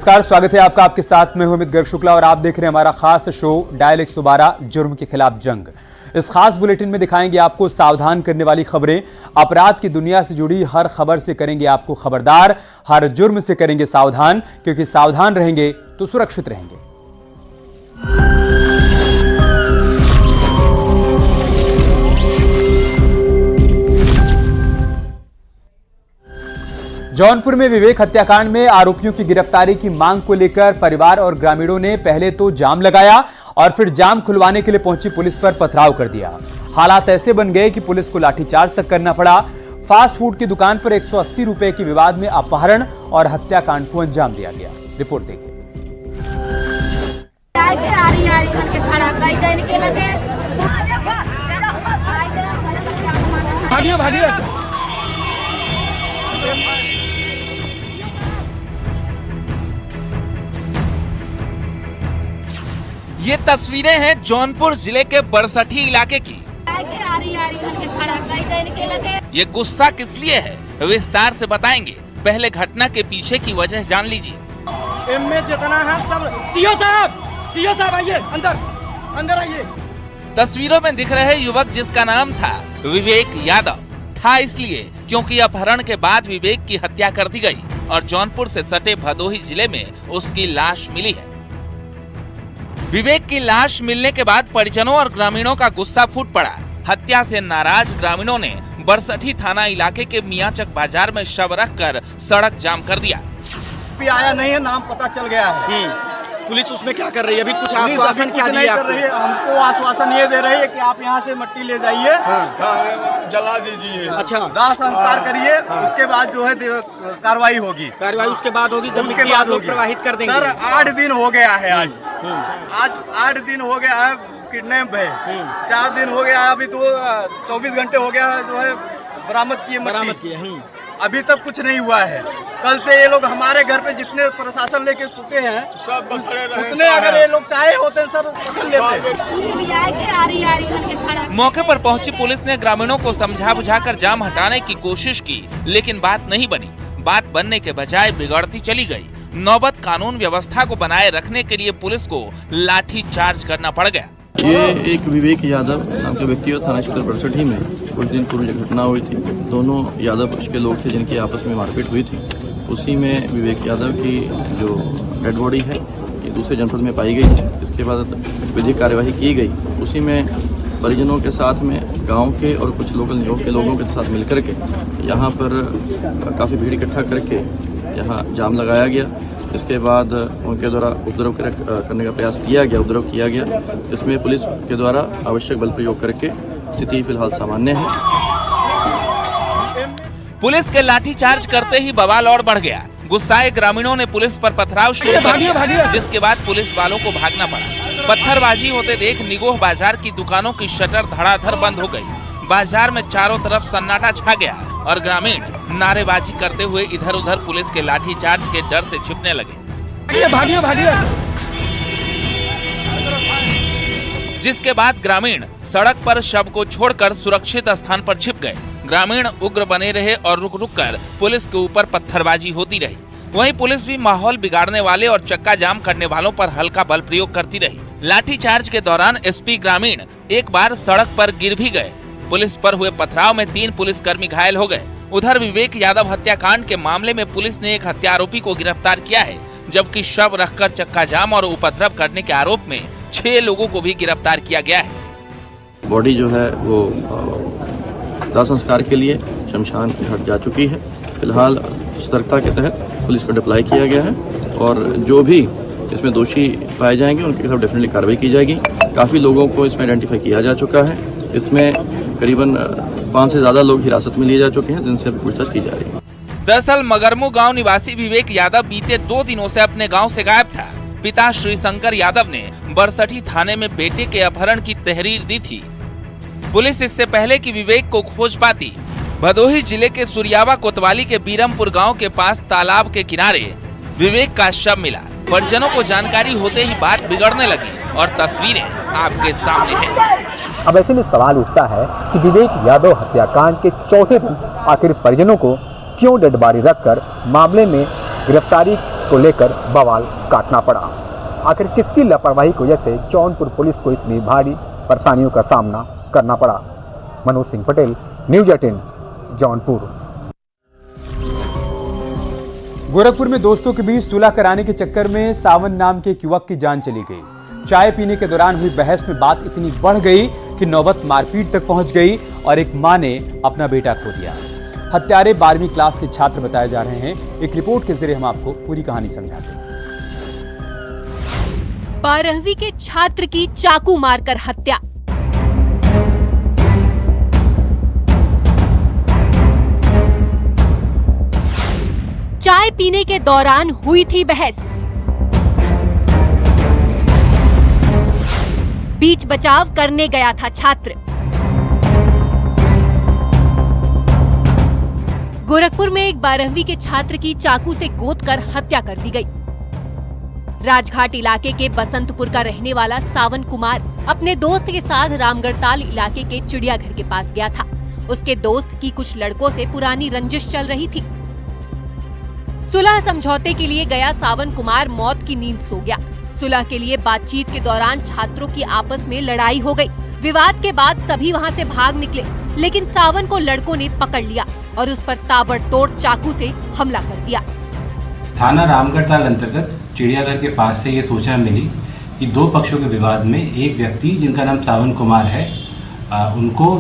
नमस्कार, स्वागत है आपका। आपके साथ में हूं अमित गर्ग शुक्ला और आप देख रहे हैं हमारा खास शो डायल 112 जुर्म के खिलाफ जंग। इस खास बुलेटिन में दिखाएंगे आपको सावधान करने वाली खबरें। अपराध की दुनिया से जुड़ी हर खबर से करेंगे आपको खबरदार, हर जुर्म से करेंगे सावधान, क्योंकि सावधान रहेंगे तो सुरक्षित रहेंगे। जौनपुर में विवेक हत्याकांड में आरोपियों की गिरफ्तारी की मांग को लेकर परिवार और ग्रामीणों ने पहले तो जाम लगाया और फिर जाम खुलवाने के लिए पहुंची पुलिस पर पथराव कर दिया। हालात ऐसे बन गए कि पुलिस को लाठीचार्ज तक करना पड़ा। फास्ट फूड की दुकान पर 180 रुपए के विवाद में अपहरण और हत्याकांड को अंजाम दिया गया। रिपोर्ट देखिए। ये तस्वीरें हैं जौनपुर जिले के बरसठी इलाके की। ये गुस्सा किस लिए है विस्तार से बताएंगे। पहले घटना के पीछे की वजह जान लीजिए। इनमें जितना है सब सीओ साहब आइए, अंदर आइए। तस्वीरों में दिख रहे युवक जिसका नाम था विवेक यादव, था इसलिए क्योंकि अपहरण के बाद विवेक की हत्या कर दी गई और जौनपुर से सटे भदोही जिले में उसकी लाश मिली है। विवेक की लाश मिलने के बाद परिजनों और ग्रामीणों का गुस्सा फूट पड़ा। हत्या से नाराज ग्रामीणों ने बरसठी थाना इलाके के मियाचक बाजार में शव रखकर सड़क जाम कर दिया। आया नहीं है, नाम पता चल गया है। पुलिस उसमें क्या कर रही है? अभी कुछ आश्वासन क्या दिया कर रही है? हमको आश्वासन ये दे रही है कि आप यहाँ से मट्टी ले जाइए, जला दीजिए, अच्छा दाह संस्कार करिए, उसके बाद जो है कार्रवाई होगी। कार्रवाई उसके बाद होगी, जब उसके बाद होगी, प्रवाहित कर देंगे। सर 8 दिन हो गया है आज 8 दिन हो गया है किडनैप है। 4 दिन हो गया है, अभी तो 24 घंटे हो गया है जो है बरामद किए। अभी तक कुछ नहीं हुआ है। कल से ये लोग हमारे घर पे जितने प्रशासन लेके टूटे हैं सब उतने अगर ये लोग चाहे होते सर पकड़ लेते। मौके पर पहुंची पुलिस ने ग्रामीणों को समझा बुझाकर जाम हटाने की कोशिश की, लेकिन बात नहीं बनी। बात बनने के बजाय बिगड़ती चली गई। नौबत कानून व्यवस्था को बनाए रखने के लिए पुलिस को लाठी चार्ज करना पड़ गया। ये एक विवेक यादव नाम के व्यक्ति और थाना क्षेत्र बरसठी में कुछ दिन पूर्व घटना हुई थी। दोनों यादव पक्ष के लोग थे जिनकी आपस में मारपीट हुई थी। उसी में विवेक यादव की जो डेड बॉडी है ये दूसरे जनपद में पाई गई। इसके बाद विधिक कार्यवाही की गई। उसी में परिजनों के साथ में गांव के और कुछ लोकल नियोग के लोगों के साथ मिलकर के यहाँ पर काफ़ी भीड़ इकट्ठा करके यहाँ जाम लगाया गया। इसके बाद उनके द्वारा उपद्रव करने का प्रयास किया गया, उपद्रव किया गया। इसमें पुलिस के द्वारा आवश्यक बल प्रयोग करके स्थिति फिलहाल सामान्य है। पुलिस के लाठीचार्ज करते ही बवाल और बढ़ गया। गुस्साए ग्रामीणों ने पुलिस पर पथराव शुरू कर दिया, जिसके बाद पुलिस वालों को भागना पड़ा। पत्थरबाजी होते देख निगोह बाजार की दुकानों की शटर धड़ाधड़ बंद हो गई। बाजार में चारों तरफ सन्नाटा छा गया और ग्रामीण नारेबाजी करते हुए इधर उधर पुलिस के लाठीचार्ज के डर से छिपने लगे। भागिए। जिसके बाद ग्रामीण सड़क पर शव को छोड़कर सुरक्षित स्थान पर छिप गए। ग्रामीण उग्र बने रहे और रुक रुक कर पुलिस के ऊपर पत्थरबाजी होती रही। वहीं पुलिस भी माहौल बिगाड़ने वाले और चक्का जाम करने वालों पर हल्का बल प्रयोग करती रही। लाठीचार्ज के दौरान एसपी ग्रामीण एक बार सड़क पर गिर भी गए। पुलिस पर हुए पथराव में 3 पुलिसकर्मी घायल हो गए। उधर विवेक यादव हत्याकांड के मामले में पुलिस ने एक हत्या आरोपी को गिरफ्तार किया है, जबकि शव रखकर चक्का जाम और उपद्रव करने के आरोप में 6 लोगों को भी गिरफ्तार किया गया है। बॉडी जो है वो दाह संस्कार के लिए शमशान घाट जा चुकी है। फिलहाल सतर्कता के तहत पुलिस को डिप्लॉय किया गया है और जो भी इसमें दोषी पाए जाएंगे उनके खिलाफ डेफिनेटली कार्रवाई की जाएगी। काफी लोगों को इसमें आइडेंटिफाई किया जा चुका है। इसमें करीबन 5 से ज्यादा लोग हिरासत में लिए जा चुके हैं, जिनसे पूछताछ की जा रही है। दरअसल मगरमू गांव निवासी विवेक यादव बीते 2 दिनों से अपने गांव से गायब था। पिता श्री शंकर यादव ने बरसठी थाने में बेटे के अपहरण की तहरीर दी थी। पुलिस इससे पहले कि विवेक को खोज पाती, भदोही जिले के सुरियावा कोतवाली के बीरमपुर गांव के पास तालाब के किनारे विवेक का शव मिला। परिजनों को जानकारी होते ही बात बिगड़ने लगी और तस्वीरें आपके सामने हैं। अब ऐसे में सवाल उठता है कि विवेक यादव हत्याकांड के चौथे दिन आखिर परिजनों को क्यों डेड बॉडी रखकर मामले में गिरफ्तारी जिसको लेकर बवाल काटना पड़ा। आखिर किसकी लापरवाही की वजह से जौनपुर पुलिस को इतनी भारी परेशानियों का सामना करना पड़ा? मनोज सिंह पटेल, न्यूज़ 18 जौनपुर। गोरखपुर में दोस्तों के बीच सुलह कराने के चक्कर में सावन नाम के एक युवक की जान चली गई। चाय पीने के दौरान हुई बहस में बात इतनी बढ़ गई कि नौबत मारपीट तक पहुंच गई और एक मां ने अपना बेटा खो दिया। हत्यारे 12वीं क्लास के छात्र बताए जा रहे हैं। एक रिपोर्ट के जरिए हम आपको पूरी कहानी समझाते हैं। 12वीं के छात्र की चाकू मारकर हत्या। चाय पीने के दौरान हुई थी बहस। बीच बचाव करने गया था छात्र। गोरखपुर में एक 12वीं के छात्र की चाकू से गोदकर हत्या कर दी गई। राजघाट इलाके के बसंतपुर का रहने वाला सावन कुमार अपने दोस्त के साथ रामगढ़ताल इलाके के चिड़ियाघर के पास गया था। उसके दोस्त की कुछ लड़कों से पुरानी रंजिश चल रही थी। सुलह समझौते के लिए गया सावन कुमार मौत की नींद सो गया। सुलह के लिए बातचीत के दौरान छात्रों की आपस में लड़ाई हो गई। विवाद के बाद सभी वहां से भाग निकले, लेकिन सावन को लड़कों ने पकड़ लिया और उस पर ताबड़तोड़ चाकू से हमला कर दिया। थाना रामगढ़ताल अंतर्गत चिड़ियाघर के पास से ये सूचना मिली कि दो पक्षों के विवाद में एक व्यक्ति जिनका नाम सावन कुमार है उनको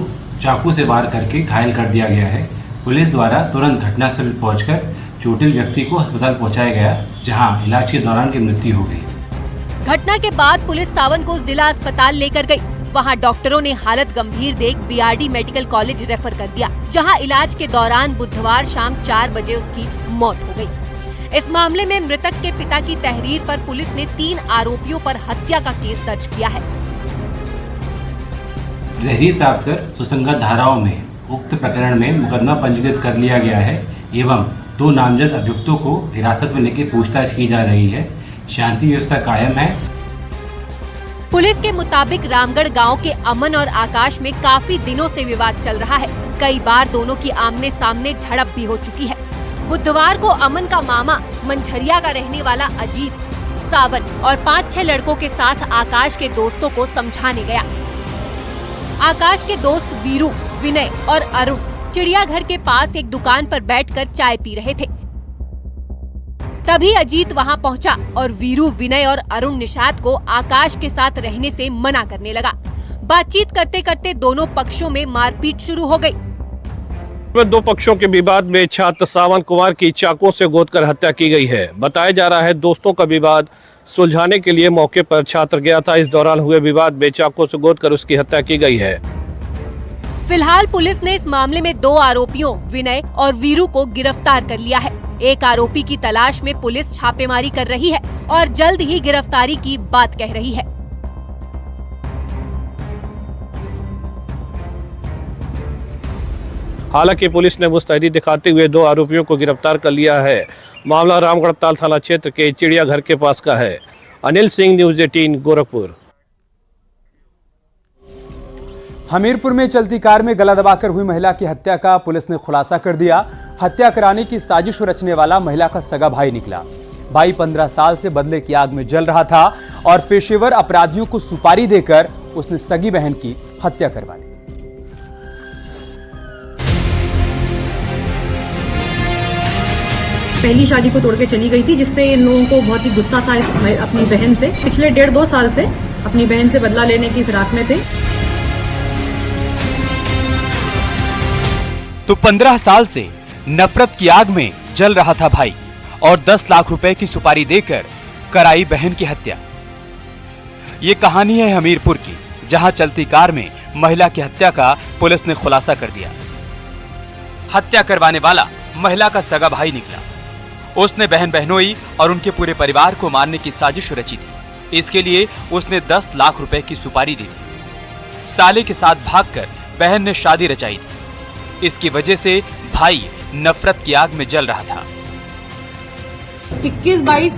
चाकू से वार करके घायल कर दिया गया है। पुलिस द्वारा तुरंत घटनास्थल पहुंचकर चोटिल व्यक्ति को अस्पताल पहुंचाया गया, जहां इलाज के दौरान की मृत्यु हो गई। घटना के बाद पुलिस सावन को जिला अस्पताल लेकर गई। वहां डॉक्टरों ने हालत गंभीर देख बीआरडी मेडिकल कॉलेज रेफर कर दिया, जहां इलाज के दौरान बुधवार शाम 4 बजे उसकी मौत हो गई। इस मामले में मृतक के पिता की तहरीर पर पुलिस ने 3 आरोपियों पर हत्या का केस दर्ज किया है। तहरीर प्राप्त कर सुसंगत धाराओं में उक्त प्रकरण में मुकदमा पंजीकृत कर लिया गया है एवं 2 नामजद अभियुक्तों को हिरासत में लेकर पूछताछ की जा रही है। शांति व्यवस्था कायम है। पुलिस के मुताबिक रामगढ़ गांव के अमन और आकाश में काफी दिनों से विवाद चल रहा है। कई बार दोनों की आमने सामने झड़प भी हो चुकी है। बुधवार को अमन का मामा मंझरिया का रहने वाला अजीत, सावन और 5-6 लड़कों के साथ आकाश के दोस्तों को समझाने गया। आकाश के दोस्त वीरू, विनय और अरुण चिड़ियाघर के पास एक दुकान पर बैठकर चाय पी रहे थे। तभी अजीत वहां पहुंचा और वीरू, विनय और अरुण निषाद को आकाश के साथ रहने से मना करने लगा। बातचीत करते करते दोनों पक्षों में मारपीट शुरू हो गई। दो पक्षों के विवाद में छात्र सावन कुमार की चाकू से गोदकर हत्या की गई है। बताया जा रहा है दोस्तों का विवाद सुलझाने के लिए मौके पर छात्र गया था। इस दौरान हुए विवाद में चाकू से गोदकर उसकी हत्या की गई है। फिलहाल पुलिस ने इस मामले में 2 आरोपियों विनय और वीरू को गिरफ्तार कर लिया है। एक आरोपी की तलाश में पुलिस छापेमारी कर रही है और जल्द ही गिरफ्तारी की बात कह रही है। हालांकि पुलिस ने मुस्तैदी दिखाते हुए 2 आरोपियों को गिरफ्तार कर लिया है। मामला रामगढ़ताल थाना क्षेत्र के चिड़ियाघर के पास का है। अनिल सिंह, न्यूज़ 18 गोरखपुर। हमीरपुर में चलती कार में गला दबाकर हुई महिला की हत्या का पुलिस ने खुलासा कर दिया। हत्या कराने की साजिश रचने वाला महिला का सगा भाई निकला। भाई 15 साल से बदले की आग में जल रहा था और पेशेवर अपराधियों को सुपारी देकर उसने सगी बहन की हत्या करवा दी। पहली शादी को तोड़ के चली गई थी, जिससे इन लोगों को बहुत ही गुस्सा था अपनी बहन से। पिछले 1.5-2 साल से अपनी बहन से बदला लेने की फिराक में थे। तो 15 साल से नफरत की आग में जल रहा था भाई और 10 लाख रुपए की सुपारी देकर कराई बहन की हत्या। ये कहानी है हमीरपुर की, जहां चलती कार में महिला की हत्या का पुलिस ने खुलासा कर दिया। हत्या करवाने वाला महिला का सगा भाई निकला। उसने बहन बहनोई और उनके पूरे परिवार को मारने की साजिश रची थी। इसके लिए उसने 10 लाख रुपए की सुपारी दी थी। साले के साथ भागकर बहन ने शादी रचाई थी। इसकी वजह से भाई नफरत की आग में जल रहा था। 21-22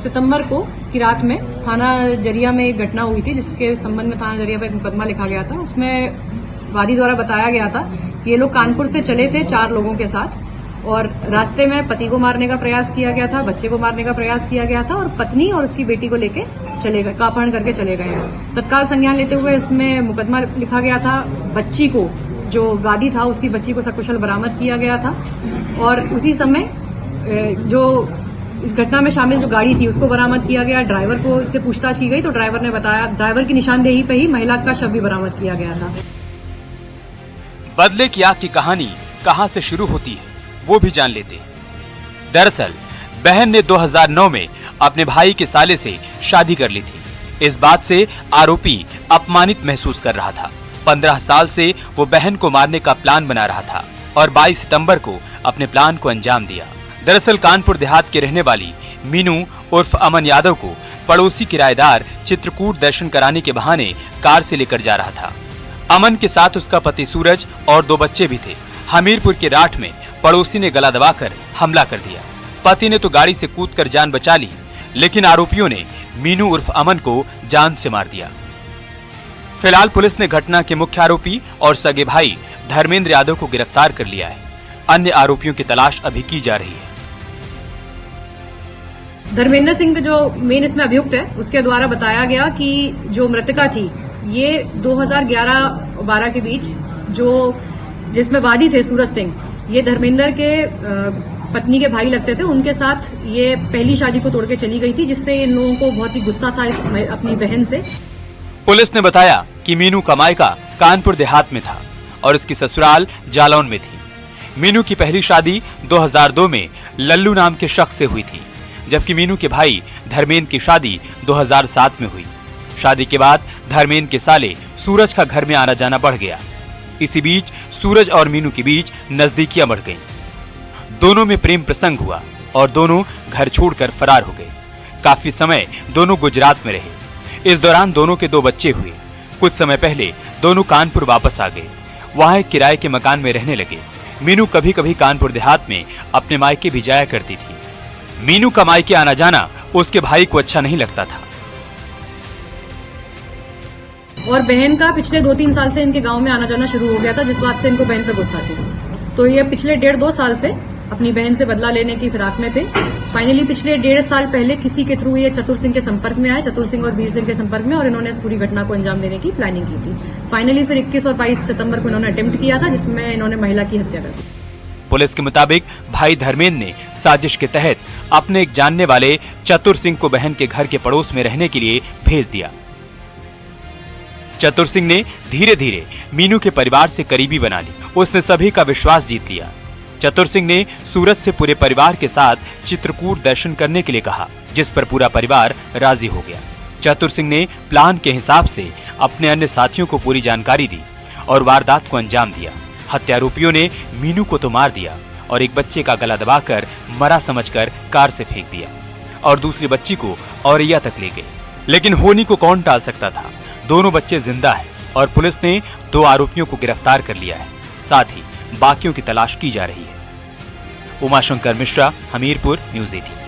सितंबर को की रात में थाना जरिया में एक घटना हुई थी, जिसके संबंध में थाना जरिया पर एक मुकदमा लिखा गया था। उसमें वादी द्वारा बताया गया था कि ये लोग कानपुर से चले थे 4 लोगों के साथ और रास्ते में पति को मारने का प्रयास किया गया था, बच्चे को मारने का प्रयास किया गया था और पत्नी और उसकी बेटी को लेके चले गए, अपहरण करके चले गए हैं। तत्काल संज्ञान लेते हुए इसमें मुकदमा लिखा गया था। बच्ची को, जो वादी था, उसकी बच्ची को सकुशल बरामद किया गया था और उसी समय जो इस घटना में शामिल जो गाड़ी थी उसको बरामद किया गया। ड्राइवर को इससे पूछताछ की गई तो ड्राइवर ने बताया, ड्राइवर की निशानदेही पे ही महिला का शव भी बरामद किया गया था। बदले की आग की कहानी कहां से शुरू होती है वो भी जान लेते हैं। दरअसल बहन ने 2009 में अपने भाई के साले से शादी कर ली थी। इस बात से आरोपी अपमानित महसूस कर रहा था। 15 साल से वो बहन को मारने का प्लान बना रहा था और 22 सितंबर को अपने प्लान को अंजाम दिया। दरअसल कानपुर देहात के रहने वाली मीनू उर्फ अमन यादव को पड़ोसी किराएदार चित्रकूट दर्शन कराने के बहाने कार से लेकर जा रहा था। अमन के साथ उसका पति सूरज और 2 बच्चे भी थे। हमीरपुर के राठ में पड़ोसी ने गला दबाकर हमला कर दिया। पति ने तो गाड़ी से कूदकर जान बचा ली, लेकिन आरोपियों ने मीनू उर्फ अमन को जान से मार दिया। फिलहाल पुलिस ने घटना के मुख्य आरोपी और सगे भाई धर्मेंद्र यादव को गिरफ्तार कर लिया है। अन्य आरोपियों की तलाश अभी की जा रही है। धर्मेंद्र सिंह जो मेन इसमें अभियुक्त है, उसके द्वारा बताया गया कि जो मृतका थी ये 2011-12 के बीच जो जिसमें वादी थे सूरज सिंह, ये धर्मेंद्र के पत्नी के भाई लगते थे। उनके साथ ये पहली शादी को तोड़ के चली गई थी, जिससे इन लोगों को बहुत ही गुस्सा था अपनी बहन से। पुलिस ने बताया कि मीनू का मायका कानपुर देहात में था और उसकी ससुराल जालौन में थी। मीनू की पहली शादी 2002 में लल्लू नाम के शख्स से हुई थी, जबकि मीनू के भाई धर्मेंद्र की शादी 2007 में हुई। शादी के बाद धर्मेंद्र के साले सूरज का घर में आना जाना बढ़ गया। इसी बीच सूरज और मीनू के बीच नजदीकियां बढ़ गईं। दोनों में प्रेम प्रसंग हुआ और दोनों घर छोड़कर फरार हो गए। काफी समय दोनों गुजरात में रहे। इस दौरान दोनों के 2 बच्चे हुए। कुछ समय पहले दोनों कानपुर वापस आ गए। वहां एक किराए के मकान में रहने लगे। मीनू कभी कभी कानपुर देहात में अपने मायके भी जाया करती थी। मीनू का मायके आना जाना उसके भाई को अच्छा नहीं लगता था। और बहन का पिछले 2-3 साल से इनके गांव में आना जाना शुरू हो गया था, जिस बात से इनको बहन पे गुस्सा थी। तो ये पिछले 1.5-2 साल से अपनी बहन से बदला लेने की फिराक में थे। फाइनली पिछले 1.5 साल पहले किसी के थ्रू ये चतुर सिंह के संपर्क में आए, चतुर सिंह और वीर सिंह के संपर्क में, और इन्होंने इस पूरी घटना को अंजाम देने की प्लानिंग की थी। फाइनली फिर 21 और 22 सितंबर को इन्होंने अटेम्प्ट किया था, जिसमें इन्होंने महिला की हत्या कर दी। पुलिस के मुताबिक भाई धर्मेंद्र ने साजिश के तहत अपने एक जानने वाले चतुर सिंह को बहन के घर के पड़ोस में रहने के लिए भेज दिया। चतुर सिंह ने धीरे धीरे मीनू के परिवार से करीबी बना ली। उसने सभी का विश्वास जीत लिया। चतुर सिंह ने सूरज से पूरे परिवार के साथ चित्रकूट दर्शन करने के लिए कहा, जिस पर पूरा परिवार राजी हो गया। चतुर सिंह ने प्लान के हिसाब से अपने अन्य साथियों को पूरी जानकारी दी और वारदात को अंजाम दिया। हत्यारोपियों ने मीनू को तो मार दिया और एक बच्चे का गला दबाकर मरा समझकर कार से फेंक दिया और दूसरी बच्ची को औरैया तक ले गए। लेकिन होनी को कौन टाल सकता था। दोनों बच्चे जिंदा हैं और पुलिस ने 2 आरोपियों को गिरफ्तार कर लिया है। साथ ही बाकियों की तलाश की जा रही है। उमाशंकर मिश्रा, हमीरपुर, न्यूज़ 18।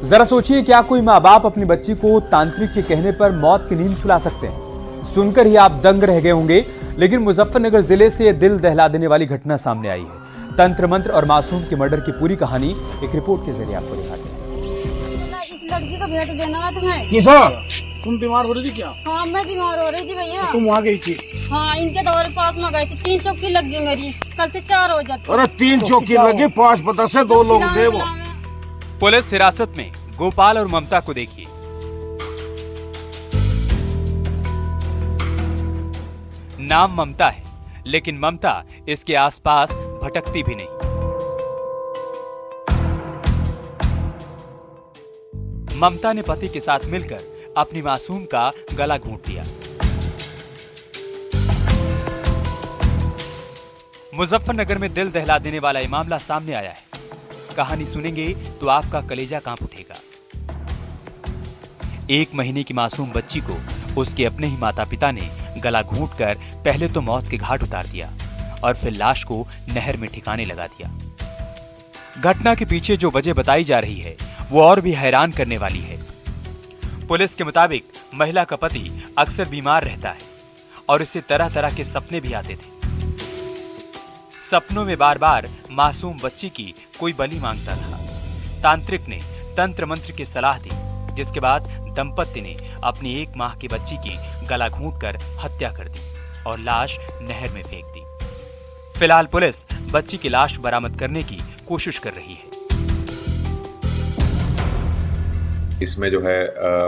जरा सोचिए, क्या कोई माँ बाप अपनी बच्ची को तांत्रिक के कहने पर मौत की नींद सुला सकते हैं? सुनकर ही आप दंग रह गए होंगे। लेकिन मुजफ्फरनगर जिले से दिल दहला देने वाली घटना सामने आई है। तंत्र मंत्र और मासूम के मर्डर की पूरी कहानी एक रिपोर्ट के जरिए आपको दिखाते हैं। इस लड़की को भेंट देना है तुम्हें। किसो? तुम बीमार हो रही थी क्या? हाँ मैं बीमार हो रही थी भैया। तुम वहाँ गई थी? हाँ इनके दौरे पास में गई थी। 3 चौकी लग गई मेरी, कल से 4 हो जाती। अरे 3 चौकी लगी, 5 पता से 2 लोग थे वो। पुलिस हिरासत में गोपाल और ममता को देखिए। नाम ममता है, लेकिन ममता इसके आसपास भटकती भी नहीं। ममता ने पति के साथ मिलकर अपनी मासूम का गला घोंट दिया। मुजफ्फरनगर में दिल दहला देने वाला ये मामला सामने आया है। कहानी सुनेंगे तो आपका कलेजा कांप उठेगा। 1 महीने की मासूम बच्ची को उसके अपने ही माता पिता ने गला घोंटकर पहले तो मौत के घाट उतार दिया और फिर लाश को नहर में ठिकाने लगा दिया। घटना के पीछे जो वजह बताई जा रही है वो और भी हैरान करने वाली है। पुलिस के मुताबिक महिला का पति अक्सर बीमार रहता है और इसे तरह तरह के सपने भी आते थे। सपनों में बार बार मासूम बच्ची की कोई बलि मांगता था। तांत्रिक ने तंत्र मंत्र की सलाह दी, जिसके बाद दंपति ने अपनी 1 माह की बच्ची की गला घूंटकर हत्या कर दी और लाश नहर में फेंक दी। फिलहाल पुलिस बच्ची की लाश बरामद करने की कोशिश कर रही है। इसमें जो है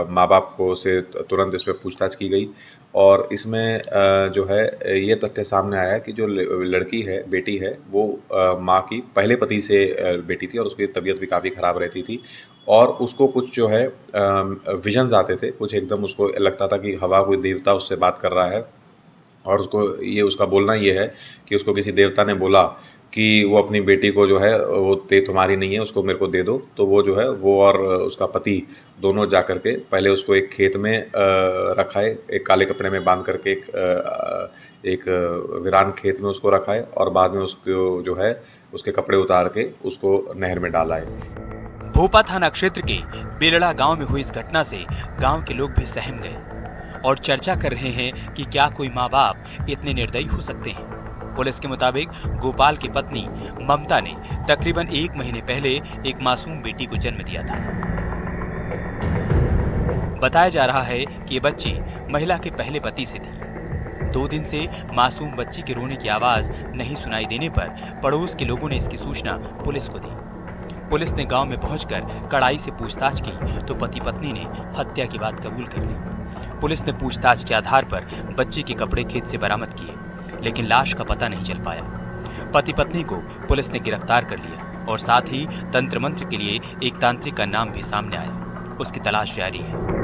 माँ बाप को से तुरंत इस पर पूछताछ की गई और इसमें जो है ये तथ्य सामने आया कि जो लड़की है, बेटी है, वो माँ की पहले पति से बेटी थी और उसकी तबीयत भी काफ़ी ख़राब रहती थी और उसको कुछ जो है विजन्स आते थे, कुछ एकदम उसको लगता था कि हवा कोई देवता उससे बात कर रहा है और उसका बोलना ये है कि उसको किसी देवता ने बोला कि वो अपनी बेटी को जो है वो तुम्हारी नहीं है, उसको मेरे को दे दो। तो वो जो है वो और उसका पति दोनों जा कर के पहले उसको एक खेत में रखा है, एक काले कपड़े में बांध करके एक वीरान खेत में उसको रखा है और बाद में उसको जो है उसके कपड़े उतार के उसको नहर में डाला है। भोपा थाना क्षेत्र के बेलड़ा गांव में हुई इस घटना से गांव के लोग भी सहम गए और चर्चा कर रहे हैं कि क्या कोई माँ बाप इतने निर्दयी हो सकते हैं। पुलिस के मुताबिक गोपाल की पत्नी ममता ने तकरीबन 1 महीने पहले एक मासूम बेटी को जन्म दिया था। बताया जा रहा है कि ये बच्ची महिला के पहले पति से थी। 2 दिन से मासूम बच्ची के रोने की आवाज नहीं सुनाई देने पर पड़ोस के लोगों ने इसकी सूचना पुलिस को दी। पुलिस ने गांव में पहुंचकर कड़ाई से पूछताछ की तो पति पत्नी ने हत्या की बात कबूल कर ली। पुलिस ने पूछताछ के आधार पर बच्ची के कपड़े खेत से बरामद किए, लेकिन लाश का पता नहीं चल पाया। पति पत्नी को पुलिस ने गिरफ्तार कर लिया और साथ ही तंत्र मंत्र के लिए एक तांत्रिक का नाम भी सामने आया। उसकी तलाश जारी है।